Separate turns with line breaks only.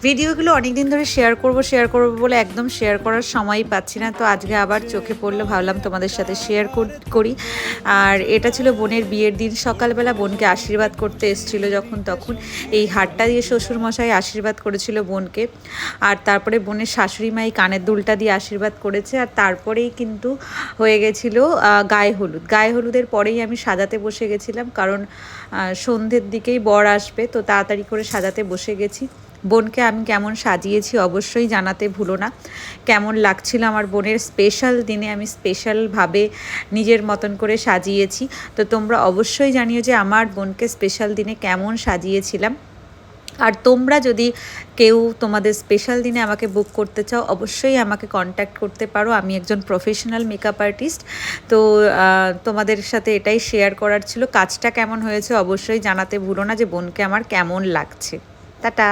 ভিডিওগুলো অনেক দিন ধরে শেয়ার করব বলে একদম শেয়ার করার সময়ই পাচ্ছি না। তো আজকে আবার চোখে পড়লো, ভাবলাম তোমাদের সাথে শেয়ার করি। আর এটা ছিল বোনের বিয়ের দিন। সকালবেলা বোনকে আশীর্বাদ করতে এসেছিল যখন, তখন এই হারটা দিয়ে শ্বশুরমশাই আশীর্বাদ করেছিল বোনকে। আর তারপরে বোনের শাশুড়ি মাই কানের দুলটা দিয়ে আশীর্বাদ করেছে। আর তারপরেই কিন্তু হয়ে গেছিলো গায়ে হলুদের পরেই আমি সাজাতে বসে গেছিলাম, কারণ সন্ধ্যের দিকেই বর আসবে, তো তাড়াতাড়ি করে সাজাতে বসে গেছি। বোনকে আমি কেমন সাজিয়েছি অবশ্যই জানাতে ভুলো না। কেমন লাগছিল আমার বোনের স্পেশাল দিনে আমি স্পেশালভাবে নিজের মতন করে সাজিয়েছি। তো তোমরা অবশ্যই জানিও যে আমার বোনকে স্পেশাল দিনে কেমন সাজিয়েছিলাম। আর তোমরা যদি কেউ তোমাদের স্পেশাল দিনে আমাকে বুক করতে চাও, অবশ্যই আমাকে কন্ট্যাক্ট করতে পারো। আমি একজন প্রফেশনাল মেকআপ আর্টিস্ট। তো তোমাদের সাথে এটাই শেয়ার করার ছিল। কাজটা কেমন হয়েছে অবশ্যই জানাতে ভুলো না, যে বোনকে আমার কেমন লাগছে। টাটা।